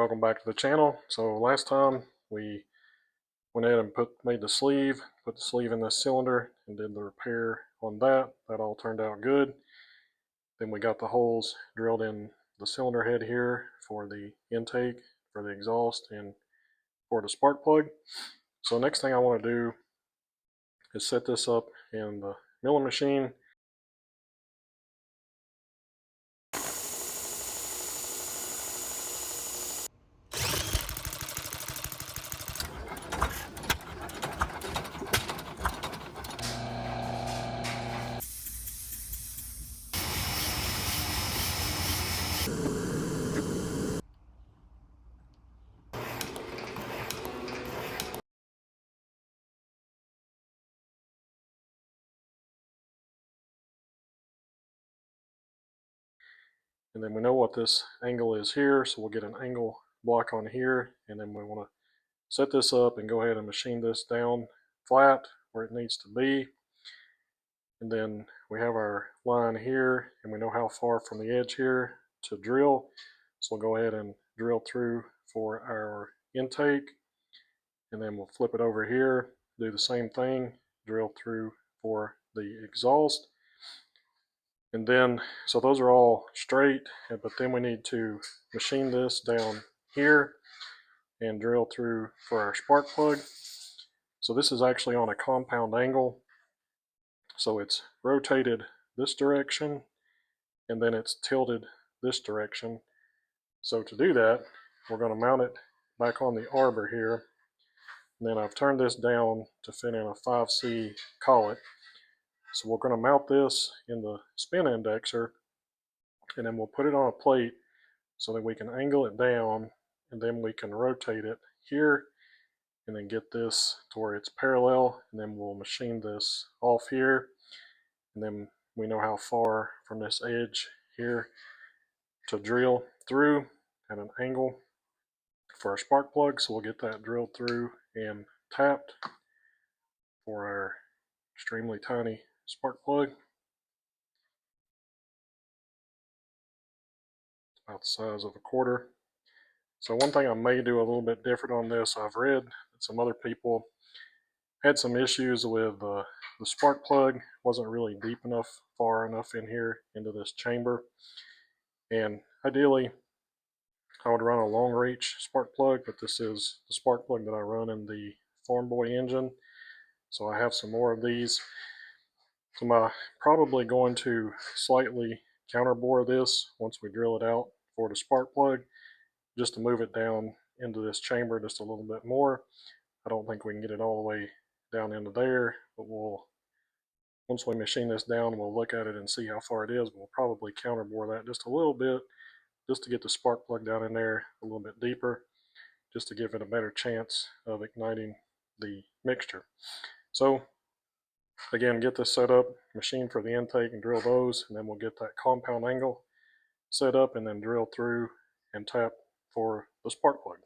Welcome back to the channel. So last time we went ahead and made the sleeve, put the sleeve in this cylinder and did the repair on that. That all turned out good. Then we got the holes drilled in the cylinder head here for the intake, for the exhaust, and for the spark plug. So the next thing I want to do is set this up in the milling machine. And then we know what this angle is here, so we'll get an angle block on here, and then we want to set this up and go ahead and machine this down flat where it needs to be. And then we have our line here, and we know how far from the edge here to drill. So we'll go ahead and drill through for our intake, and then we'll flip it over here, do the same thing, drill through for the exhaust. And then, so those are all straight, but then we need to machine this down here and drill through for our spark plug. So this is actually on a compound angle. So it's rotated this direction and then it's tilted this direction. So to do that, we're going to mount it back on the arbor here. And then I've turned this down to fit in a 5C collet. So we're going to mount this in the spin indexer, and then we'll put it on a plate so that we can angle it down, and then we can rotate it here and then get this to where it's parallel, and then we'll machine this off here, and then we know how far from this edge here to drill through at an angle for our spark plug. So we'll get that drilled through and tapped for our extremely tiny spark plug. It's about the size of a quarter. So one thing I may do a little bit different on this, I've read that some other people had some issues with the spark plug wasn't really deep enough, far enough in here into this chamber. And ideally, I would run a long reach spark plug, but this is the spark plug that I run in the Farm Boy engine. So I have some more of these. So I'm probably going to slightly counterbore this once we drill it out for the spark plug, just to move it down into this chamber just a little bit more. I don't think we can get it all the way down into there, but once we machine this down, we'll look at it and see how far it is. We'll probably counterbore that just a little bit, just to get the spark plug down in there a little bit deeper, just to give it a better chance of igniting the mixture. So again, get this set up, machine for the intake and drill those, and then we'll get that compound angle set up and then drill through and tap for the spark plug.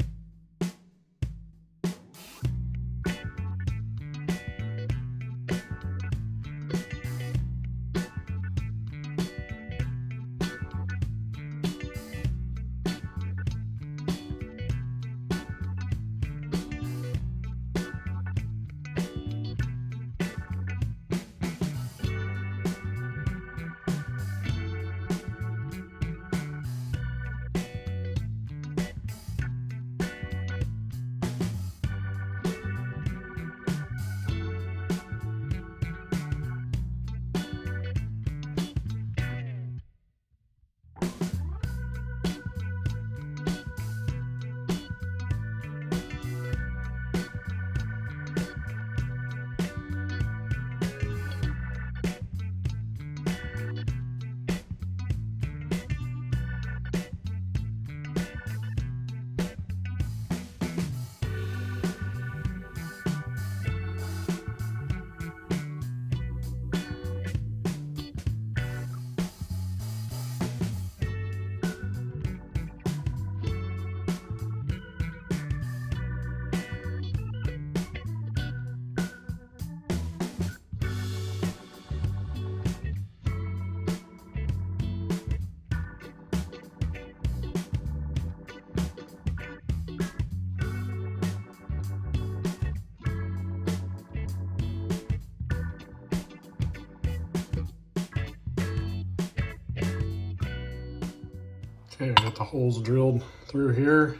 Okay, I got the holes drilled through here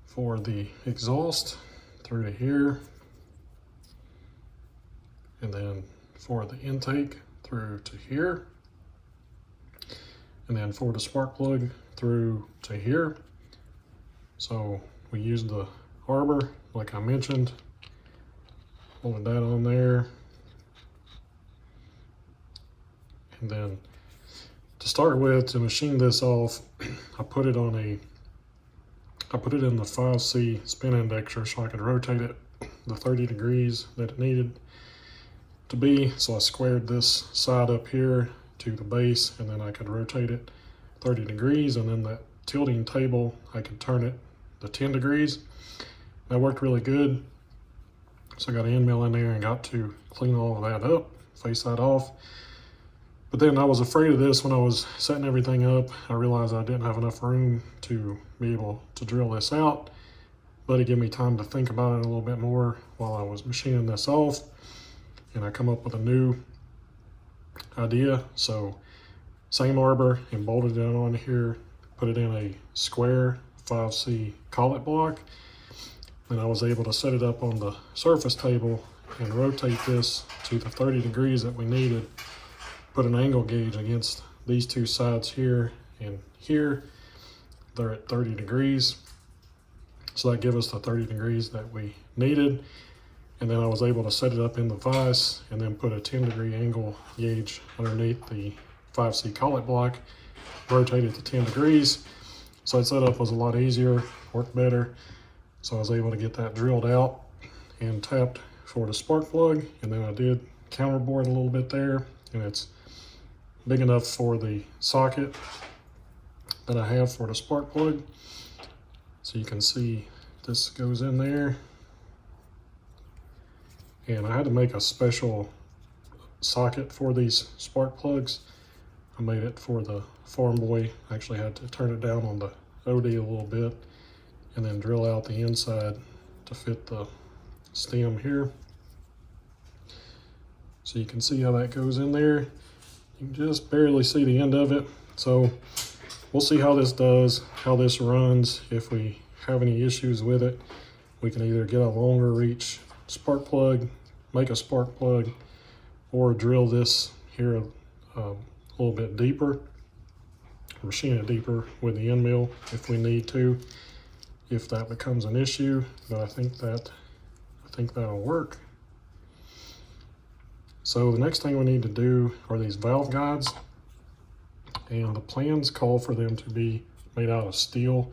for the exhaust, through to here, and then for the intake through to here, and then for the spark plug through to here. So we used the arbor, like I mentioned, holding that on there. And then to start with, to machine this off, I put it in the 5C spin indexer so I could rotate it the 30 degrees that it needed to be. So I squared this side up here to the base, and then I could rotate it 30 degrees, and then that tilting table, I could turn it the 10 degrees. That worked really good. So I got an end mill in there and got to clean all of that up, face that off. But then I was afraid of this when I was setting everything up. I realized I didn't have enough room to be able to drill this out, but it gave me time to think about it a little bit more while I was machining this off. And I come up with a new idea. So same arbor, and bolted it on here, put it in a square 5C collet block. Then I was able to set it up on the surface table and rotate this to the 30 degrees that we needed. Put an angle gauge against these two sides here and here. They're at 30 degrees. So that gives us the 30 degrees that we needed. And then I was able to set it up in the vise and then put a 10-degree angle gauge underneath the 5C collet block, rotate it to 10 degrees. So that setup was a lot easier, worked better. So I was able to get that drilled out and tapped for the spark plug. And then I did counterbore a little bit there, and it's big enough for the socket that I have for the spark plug. So you can see this goes in there. And I had to make a special socket for these spark plugs. I made it for the Farm Boy. I actually had to turn it down on the OD a little bit and then drill out the inside to fit the stem here. So you can see how that goes in there. You can just barely see the end of it. So we'll see how this does, how this runs. If we have any issues with it, we can either get a longer reach spark plug, make a spark plug, or drill this here a little bit deeper, machine it deeper with the end mill if we need to, if that becomes an issue. But I think that'll work. So the next thing we need to do are these valve guides, and the plans call for them to be made out of steel,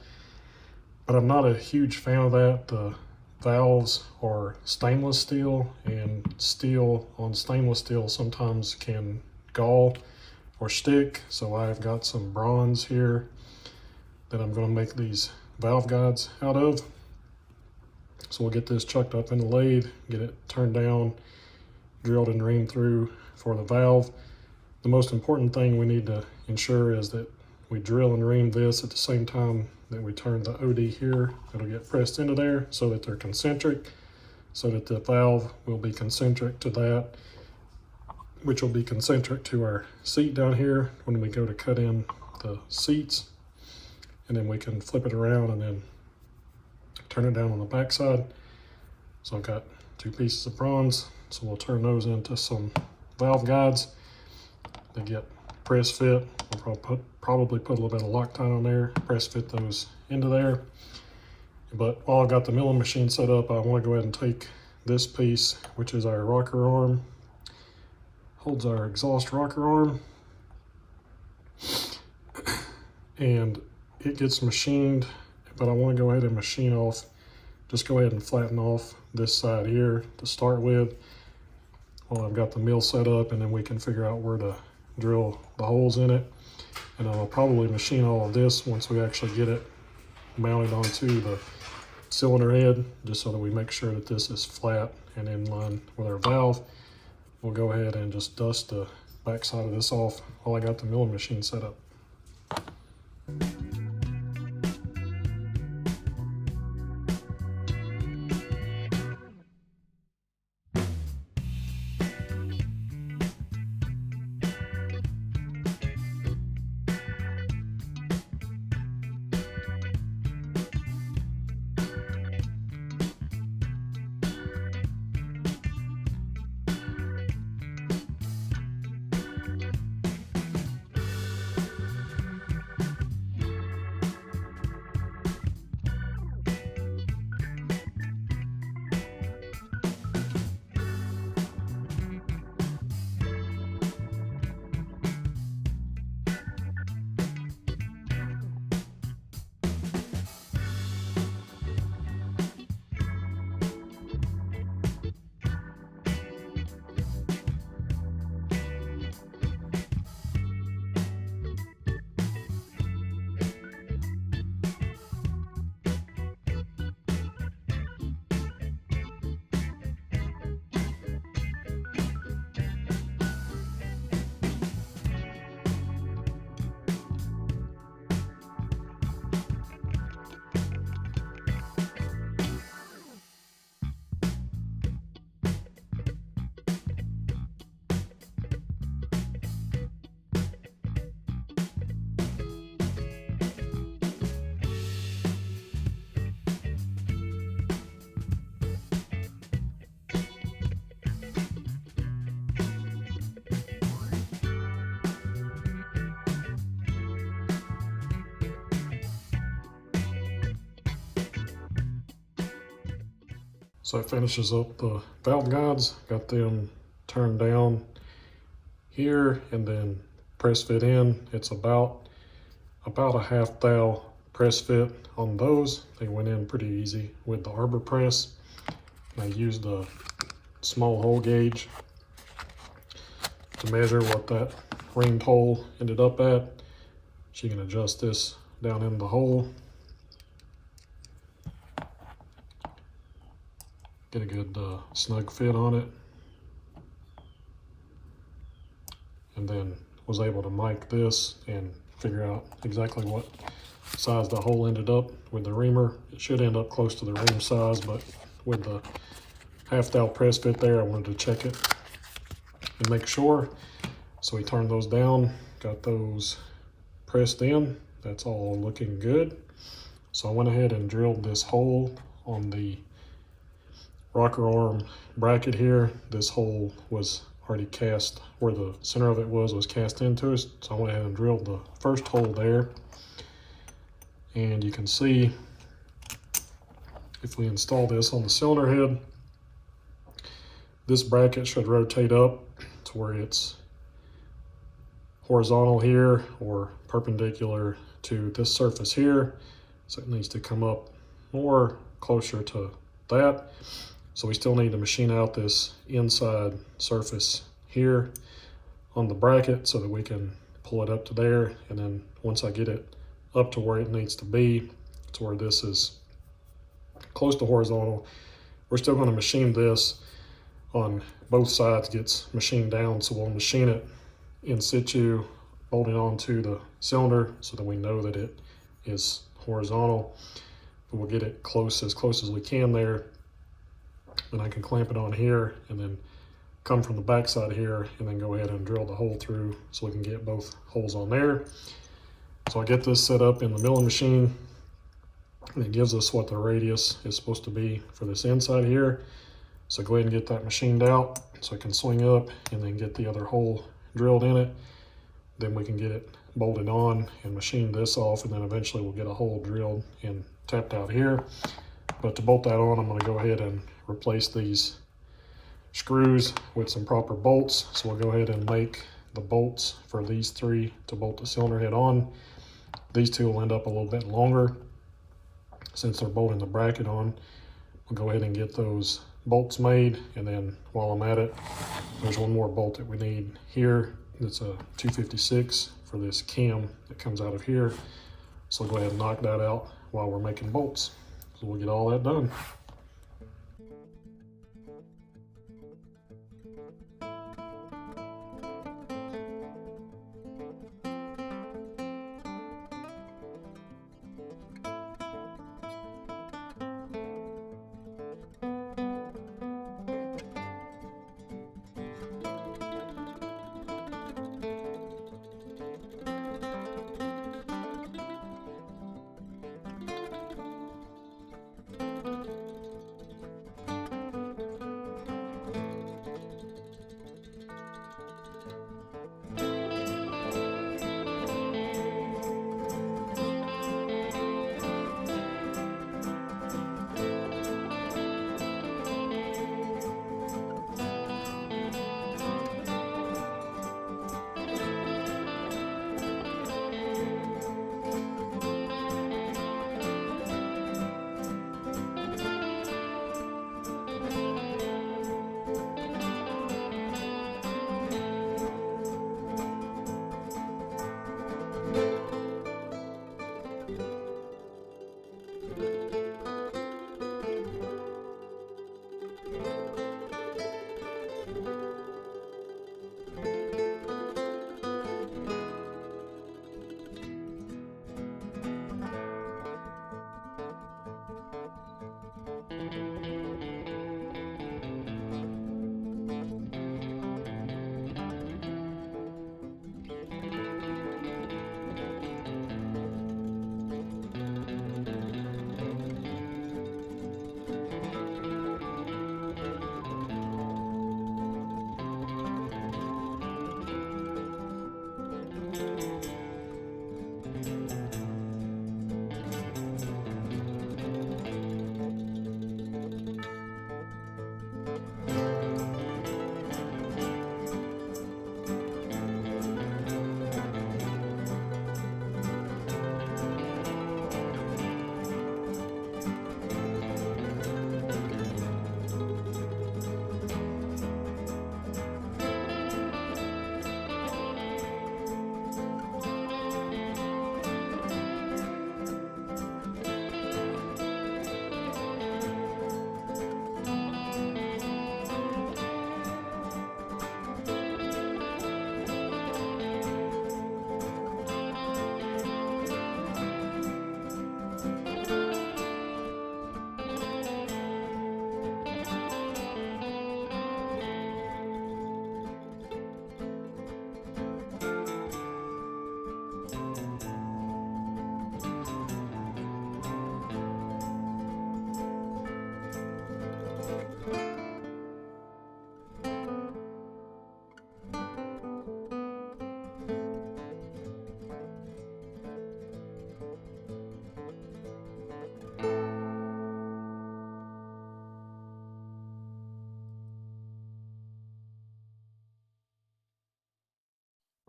but I'm not a huge fan of that. The valves are stainless steel, and steel on stainless steel sometimes can gall or stick. So I've got some bronze here that I'm going to make these valve guides out of. So we'll get this chucked up in the lathe, get it turned down, drilled and reamed through for the valve. The most important thing we need to ensure is that we drill and ream this at the same time that we turn the OD here. It'll get pressed into there so that they're concentric, so that the valve will be concentric to that, which will be concentric to our seat down here when we go to cut in the seats. And then we can flip it around and then turn it down on the back side. So I've got two pieces of bronze, so we'll turn those into some valve guides. They get press fit. We'll probably put a little bit of Loctite on there, press fit those into there. But while I've got the milling machine set up, I want to go ahead and take this piece, which is our rocker arm, holds our exhaust rocker arm, and it gets machined, but I want to go ahead and machine off, just go ahead and flatten off this side here to start with while I've got the mill set up, and then we can figure out where to drill the holes in it. And I'll probably machine all of this once we actually get it mounted onto the cylinder head, just so that we make sure that this is flat and in line with our valve. We'll go ahead and just dust the back side of this off while I got the milling machine set up. So that finishes up the valve guides. Got them turned down here and then press fit in. It's about a half thou press fit on those. They went in pretty easy with the arbor press. I used a small hole gauge to measure what that ringed hole ended up at. So you can adjust this down in the hole. Get a good snug fit on it. And then was able to mic this and figure out exactly what size the hole ended up with the reamer. It should end up close to the ream size, but with the half thou press fit there, I wanted to check it and make sure. So we turned those down, got those pressed in. That's all looking good. So I went ahead and drilled this hole on the rocker arm bracket here. This hole was already cast, where the center of it was cast into it. So I went ahead and drilled the first hole there. And you can see if we install this on the cylinder head, this bracket should rotate up to where it's horizontal here or perpendicular to this surface here. So it needs to come up more closer to that. So we still need to machine out this inside surface here on the bracket so that we can pull it up to there. And then once I get it up to where it needs to be, to where this is close to horizontal, we're still going to machine this on both sides, gets machined down. So we'll machine it in situ, bolting onto the cylinder so that we know that it is horizontal. But we'll get it as close as we can there. And I can clamp it on here and then come from the back side here and then go ahead and drill the hole through so we can get both holes on there. So I get this set up in the milling machine, and it gives us what the radius is supposed to be for this inside here. So go ahead and get that machined out so I can swing up and then get the other hole drilled in it. Then we can get it bolted on and machine this off, and then eventually we'll get a hole drilled and tapped out here. But to bolt that on, I'm going to go ahead and replace these screws with some proper bolts. So we'll go ahead and make the bolts for these three to bolt the cylinder head on. These two will end up a little bit longer since they're bolting the bracket on. We'll go ahead and get those bolts made, and then while I'm at it, there's one more bolt that we need here. It's a 256 for this cam that comes out of here. So I'll go ahead and knock that out while we're making bolts. So we'll get all that done.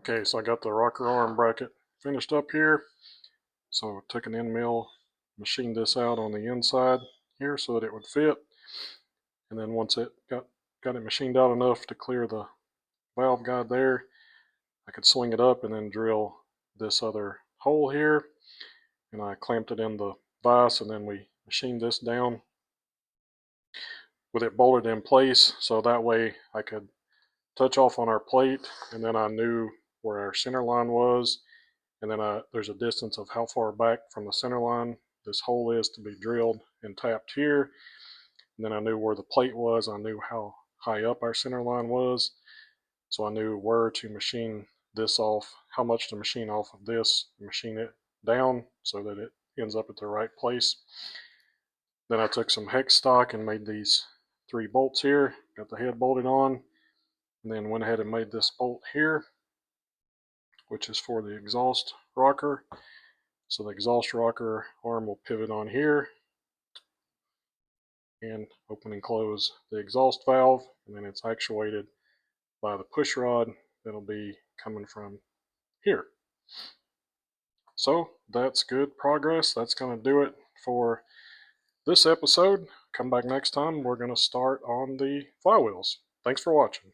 Okay, so I got the rocker arm bracket finished up here. So I took an end mill, machined this out on the inside here so that it would fit. And then once it got it machined out enough to clear the valve guide there, I could swing it up and then drill this other hole here. And I clamped it in the vise, and then we machined this down with it bolted in place, so that way I could touch off on our plate, and then I knew where our center line was, and then there's a distance of how far back from the center line this hole is to be drilled and tapped here. And then I knew where the plate was. I knew how high up our center line was, so I knew where to machine this off, how much to machine off of this, machine it down so that it ends up at the right place. Then I took some hex stock and made these 3 bolts here, got the head bolted on, and then went ahead and made this bolt here, which is for the exhaust rocker. So the exhaust rocker arm will pivot on here and open and close the exhaust valve, and then it's actuated by the push rod that'll be coming from here. So that's good progress. That's going to do it for this episode. Come back next time. We're going to start on the flywheels. Thanks for watching.